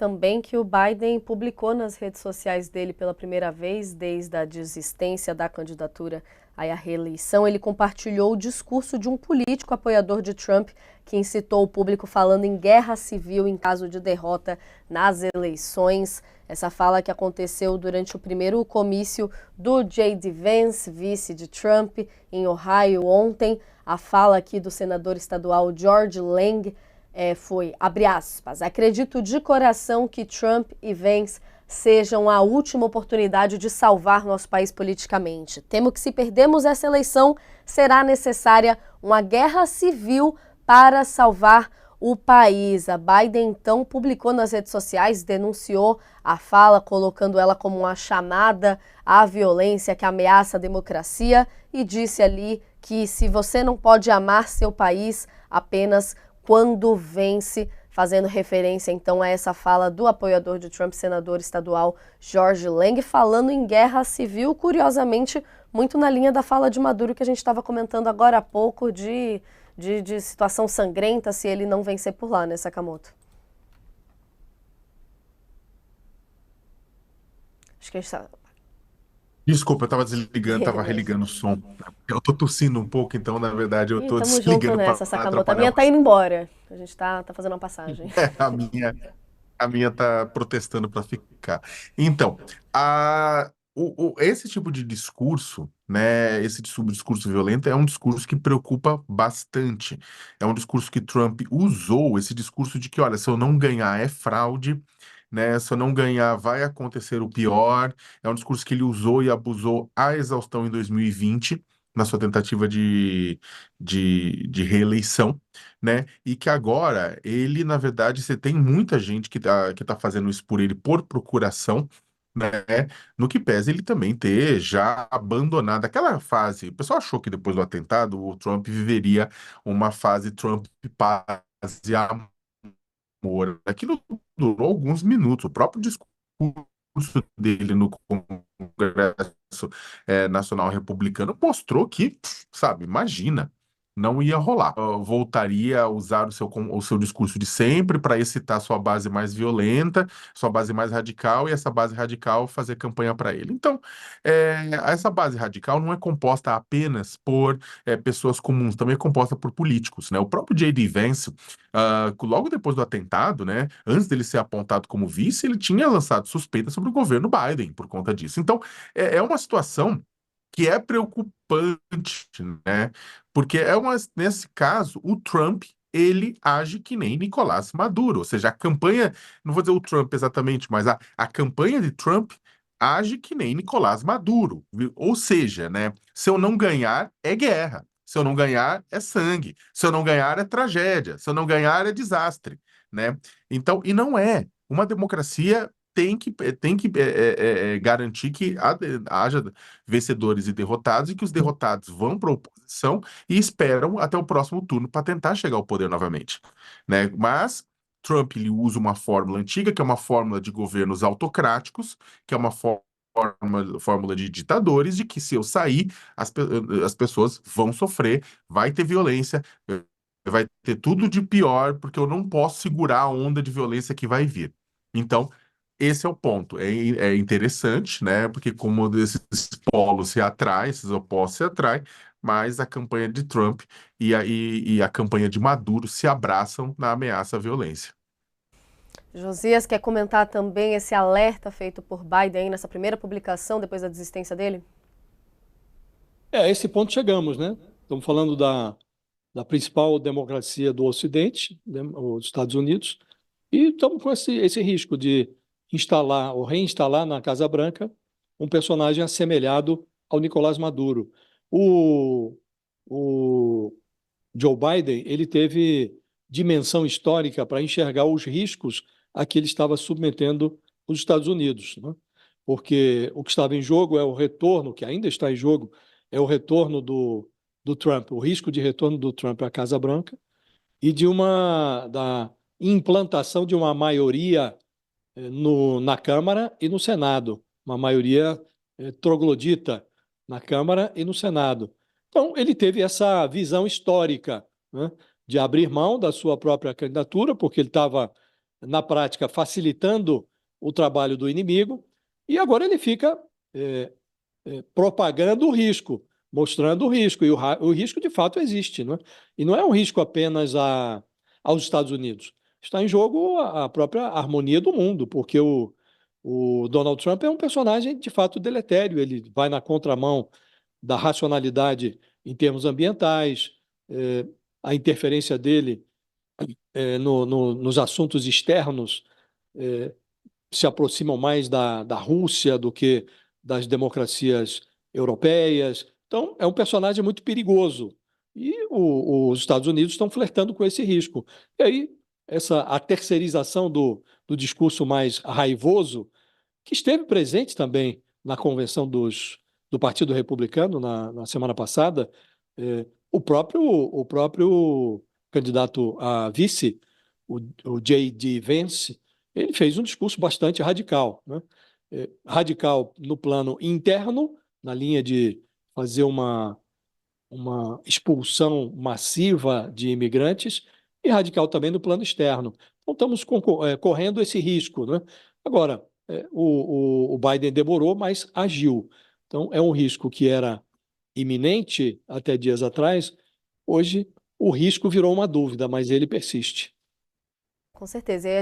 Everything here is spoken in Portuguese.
também que o Biden publicou nas redes sociais dele pela primeira vez desde a desistência da candidatura à reeleição. Ele compartilhou o discurso de um político apoiador de Trump que incitou o público falando em guerra civil em caso de derrota nas eleições. Essa fala que aconteceu durante o primeiro comício do J.D. Vance, vice de Trump, em Ohio ontem. A fala aqui do senador estadual George Lang foi, abre aspas, acredito de coração que Trump e Vance sejam a última oportunidade de salvar nosso país politicamente. Temo que se perdermos essa eleição, será necessária uma guerra civil para salvar o país. A Biden, então, publicou nas redes sociais, denunciou a fala, colocando ela como uma chamada à violência que ameaça a democracia e disse ali que se você não pode amar seu país apenas quando vence, fazendo referência então a essa fala do apoiador de Trump, senador estadual George Lang, falando em guerra civil, curiosamente, muito na linha da fala de Maduro que a gente estava comentando agora há pouco de situação sangrenta se ele não vencer por lá, né, Sakamoto? Acho que a gente está... Desculpa, eu estava desligando, estava religando o som. Eu estou tossindo um pouco, então, na verdade, eu Ih, estou tamo junto desligando para nessa, Sakamoto. A atrapalhar minha tá você. indo embora. A gente tá fazendo uma passagem. A minha, a minha tá protestando para ficar. Então, esse tipo de discurso, né, esse discurso violento é um discurso que preocupa bastante. É um discurso que Trump usou, esse discurso de que, olha, se eu não ganhar é fraude, né, se eu não ganhar vai acontecer o pior. É um discurso que ele usou e abusou à exaustão em 2020, na sua tentativa de reeleição, né? E que agora ele, na verdade, você tem muita gente que tá fazendo isso por ele por procuração, né? No que pese ele também ter já abandonado aquela fase. O pessoal achou que depois do atentado o Trump viveria uma fase Trump paz e amor. Aquilo durou alguns minutos. O próprio discurso dele no Congresso Nacional Republicano mostrou que, sabe, imagina, não ia rolar. Voltaria a usar o seu discurso de sempre para excitar sua base mais violenta, sua base mais radical, e essa base radical fazer campanha para ele. Então, essa base radical não é composta apenas por pessoas comuns, também é composta por políticos, né? O próprio J.D. Vance, logo depois do atentado, né, antes dele ser apontado como vice, ele tinha lançado suspeitas sobre o governo Biden por conta disso. Então, é uma situação que é preocupante, né? Porque nesse caso, o Trump, ele age que nem Nicolás Maduro, ou seja, a campanha, não vou dizer o Trump exatamente, mas a campanha de Trump age que nem Nicolás Maduro, viu? Ou seja, né, se eu não ganhar, é guerra. Se eu não ganhar, é sangue. Se eu não ganhar, é tragédia. Se eu não ganhar, é desastre, né? Então, e não é. Uma democracia tem que garantir que haja vencedores e derrotados, e que os derrotados vão para a oposição e esperam até o próximo turno para tentar chegar ao poder novamente, né? Mas Trump ele usa uma fórmula antiga, que é uma fórmula de governos autocráticos, que é uma fórmula de ditadores, de que se eu sair, as pessoas vão sofrer, vai ter violência, vai ter tudo de pior, porque eu não posso segurar a onda de violência que vai vir. Então, esse é o ponto. É interessante, né? Porque como esses polos se atraem, esses opostos se atraem, mas a campanha de Trump e a campanha de Maduro se abraçam na ameaça à violência. Josias quer comentar também esse alerta feito por Biden nessa primeira publicação depois da desistência dele? A esse ponto chegamos, né? Estamos falando da principal democracia do Ocidente, né, os Estados Unidos, e estamos com esse risco de instalar ou reinstalar na Casa Branca um personagem assemelhado ao Nicolás Maduro. O, o Joe Biden, ele teve dimensão histórica para enxergar os riscos a que ele estava submetendo os Estados Unidos, né? Porque o que estava em jogo é o retorno, que ainda está em jogo, é o retorno do Trump, o risco de retorno do Trump à Casa Branca e da implantação de uma maioria na Câmara e no Senado, uma maioria troglodita na Câmara e no Senado. Então, ele teve essa visão histórica, né, de abrir mão da sua própria candidatura, porque ele estava na prática, facilitando o trabalho do inimigo, e agora ele fica propagando o risco, mostrando o risco, e o risco de fato existe, não é? E não é um risco apenas aos Estados Unidos. Está em jogo a própria harmonia do mundo, porque o Donald Trump é um personagem de fato deletério, ele vai na contramão da racionalidade em termos ambientais, a interferência dele nos assuntos externos se aproximam mais da Rússia do que das democracias europeias. Então, é um personagem muito perigoso. E os Estados Unidos estão flertando com esse risco. E aí, a terceirização do discurso mais raivoso, que esteve presente também na convenção do Partido Republicano na semana passada, o próprio candidato a vice, o J.D. Vance, ele fez um discurso bastante radical, né? Radical no plano interno, na linha de fazer uma expulsão massiva de imigrantes, e radical também no plano externo. Então, estamos correndo esse risco, né? Agora, o Biden demorou, mas agiu. Então, é um risco que era iminente até dias atrás. Hoje, o risco virou uma dúvida, mas ele persiste. Com certeza. E aí